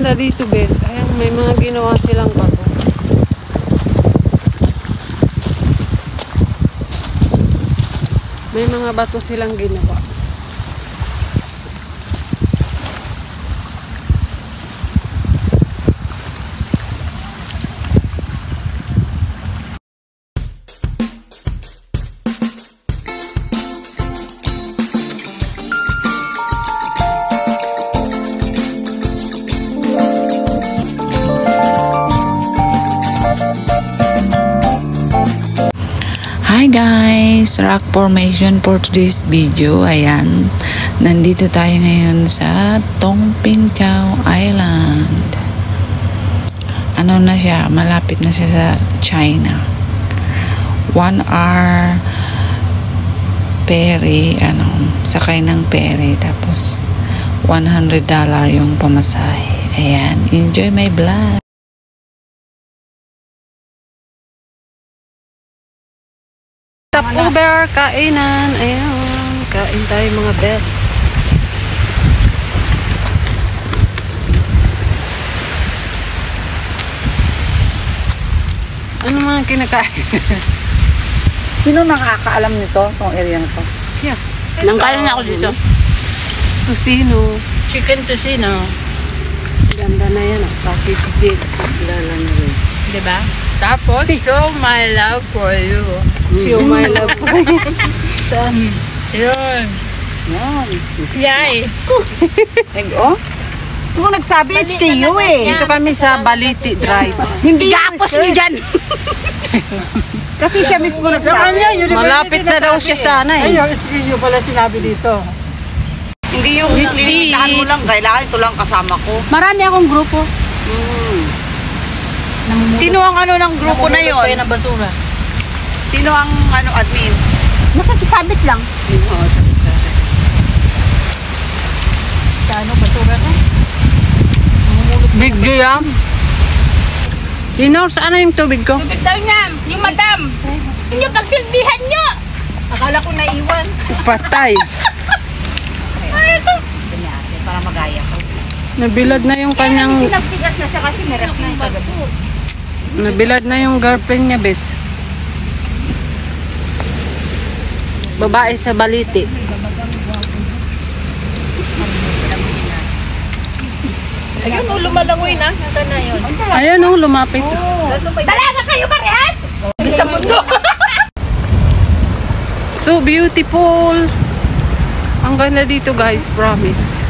ganda dito, guys. Ayan, may mga ginawa silang bato. May mga bato silang ginawa. Hi guys! Rock formation for today's video. Ayan. Nandito tayo ngayon sa Tongpingchao Island. Ano na siya? Malapit na siya sa China. 1 hour ferry. Sakay ng ferry. Tapos $100 yung pamasahe. Ayan. Enjoy my vlog. Stopover, kainan. Ayan. Kain tayo mga best. Ano mga kinakain? Sino nakakaalam nito? Itong area na to? Siya. Nangkala na ako dito. Tusino. Chicken tusino. Ganda na yan. Package deal. Lala na rin. Diba? Tapos, show my love for you. Show my love for you. Saan? Yun. Yan. Yay. Oh? Kung nagsabi, HKU eh. Dito kami sa Baliti Drive. Hindi gapos niyo dyan. Kasi siya mismo nagsabi. Malapit na daw siya sana eh. Ay, yung HKU pala sinabi dito. Hindi yung nililitahan mo lang. Kailangan ito lang kasama ko. Marami akong grupo. Sino ang ano ng grupo na yon? Ng basura. Sino ang ano admin? Nakakisabit lang. Oo, Sa ano, basura na? Video yan. Dinor, saan na yung tubig ko? Tubig daw niya, yung madam. Yung pagsilbihan niyo. Akala ko naiwan. Patay. para magaya ko. Nabilad na yung kanyang... Pinagtigas na siya kasi meron na yung kagabi. Nabilad na yung girlfriend niya, bes. Babae sa Baliti. Ayun, lumalangoy na. Nasaan na yun? Ayan o, lumapit. Dalaga kayo parehas! Sa mundo. So beautiful. Ang ganda dito, guys, promise.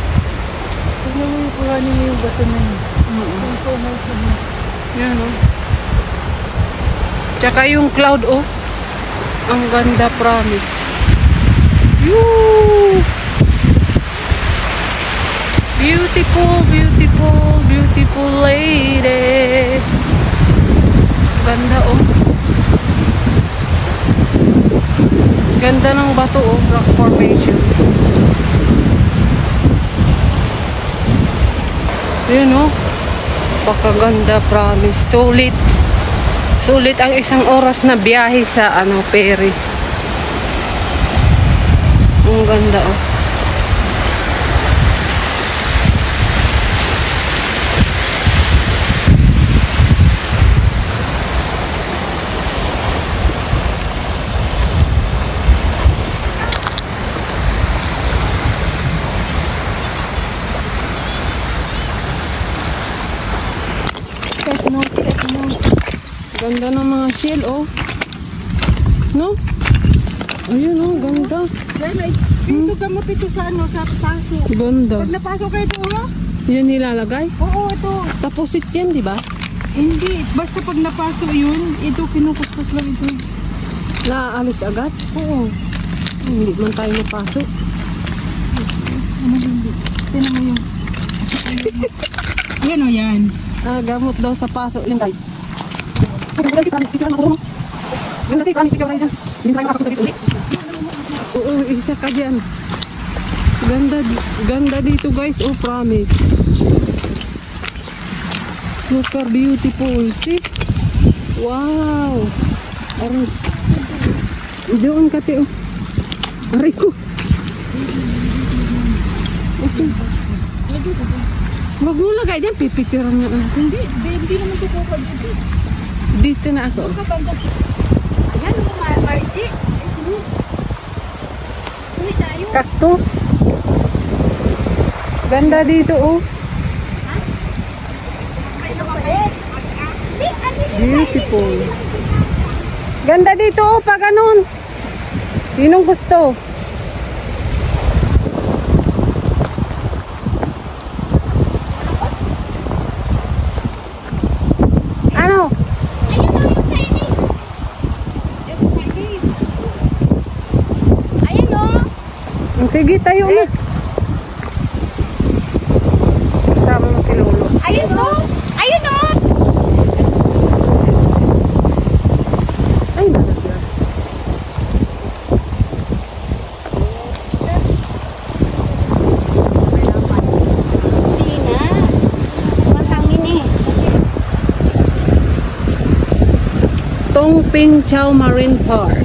Tignan mo yung pula niyo yung bato na yun. Yan o. Tsaka yung cloud o. Ang ganda, promise. Yoo! Beautiful, beautiful, beautiful lady. Ganda oh. Ganda ng bato oh, rock formation. Yun oh. Pakaganda, promise. Sulit. Sulit ang isang oras na biyahe sa ferry. Ang ganda oh. Ganda ng mga shell, oh. No? Ayun, oh. Ganda. Ito gamot ito sa ano, sa paso. Ganda. Pag napasok kayo ito, ha? Yan nilalagay? Oo, ito. Sa pusit yan, di ba? Hindi. Basta pag napasok yun, ito kinukuskus lang ito. Naaalis agad? Oo. Hindi man tayo napasok. Ano hindi? Tinan mo yun. Yan o yan. Gamot daw sa paso. Yan, guys. Oo, isa ka dyan. Ganda dito, guys. Oh, promise. Super beautiful. See? Wow. Aray. Doon ka, te. Aray ko. Okay. Wag mo lagay dyan, pipicturean nga natin. Hindi naman tutukan dito. Dito na ako. Ayan, Margie. Uy, tayo. Cactus. Ganda dito oh. Beautiful. Ganda dito oh, pag ganun. Sinong gusto? Ano? Ayan o. Sige, tayo ulit. Kasama mo si Lolo. Ayun o. Ayun o. Ay, nalagyan. Hindi na. Matangin eh. Tongping Chao Marine Park.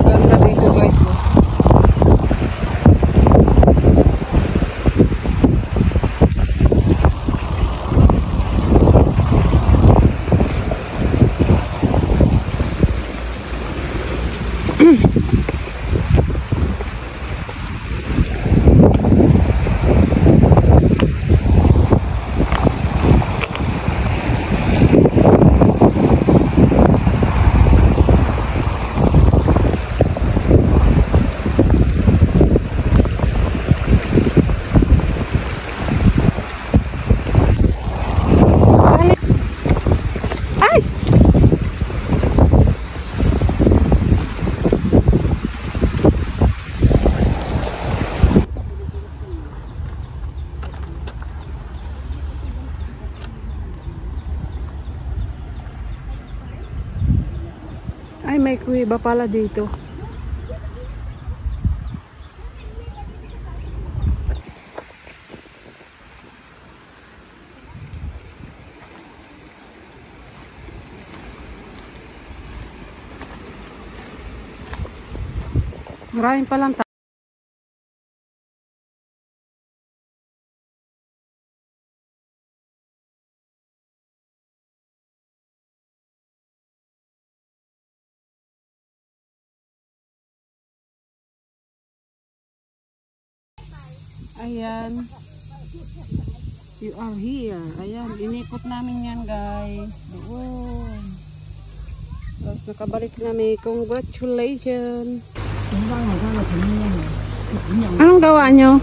Ganda dito guys. Ay! Ay, may kuweba pala dito. Maraming palang tao. Ayan. You are here. Ayan, inikot namin yan guys. Doon. Tapos nakabalik kami. Congratulations. Anong gawa nyo?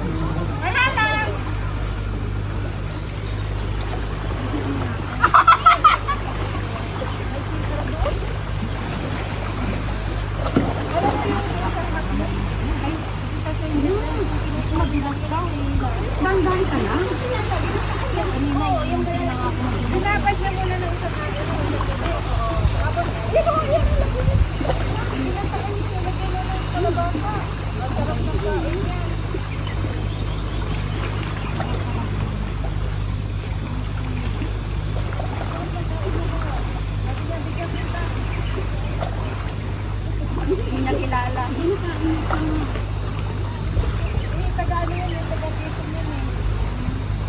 Hindi na kilala.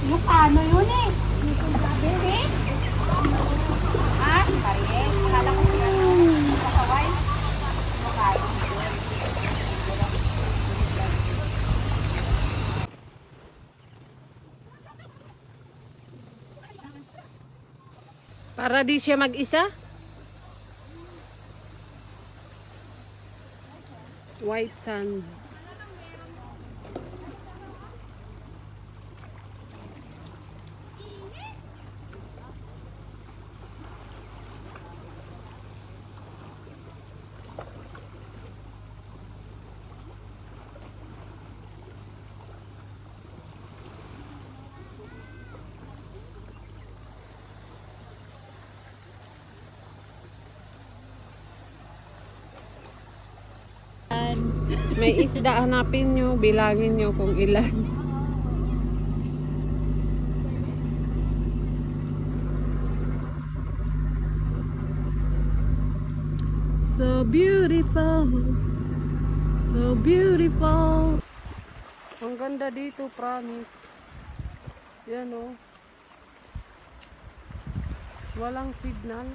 Yung ano yun eh? Hindi? Ah, pare. Kala ko sila sa Hawaii. Makain. Para di siya mag-isa? White sand. May isda, hanapin nyo, bilangin nyo kung ilan. So beautiful, so beautiful. Ang ganda dito, promise. Yan o. Walang signal.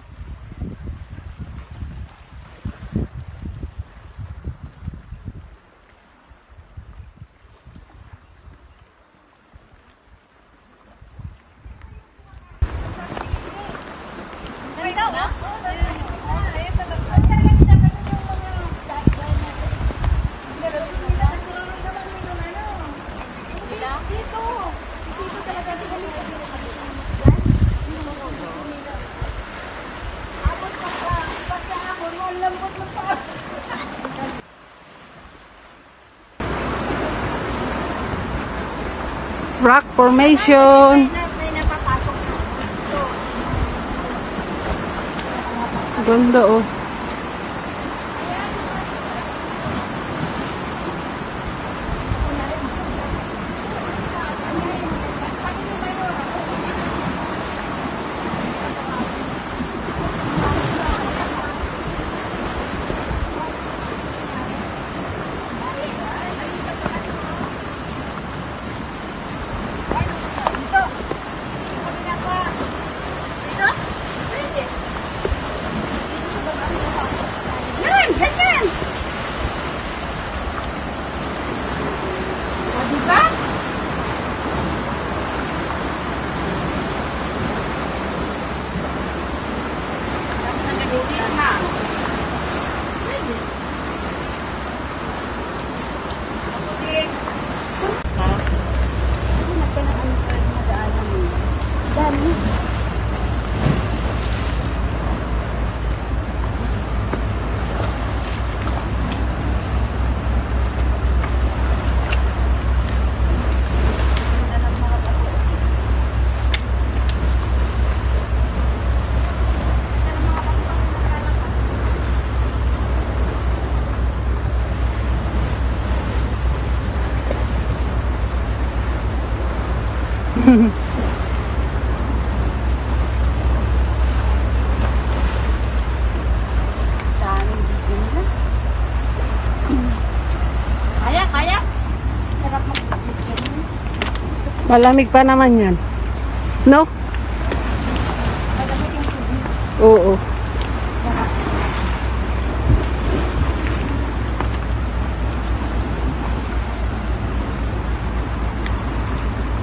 Rock formation. Ganda oh. Kaya. Sarap mag-picture. Malamig pa naman yan. No? Oo.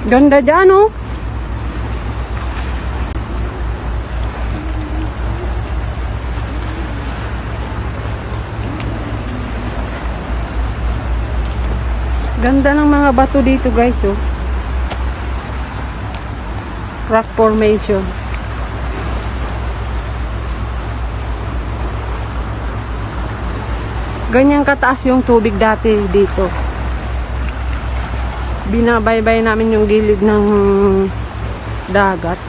Ganda dyan oh. Ganda ng mga bato dito guys oh. Rock formation. Ganyan kataas yung tubig dati dito. Binabaybay namin yung gilid ng dagat.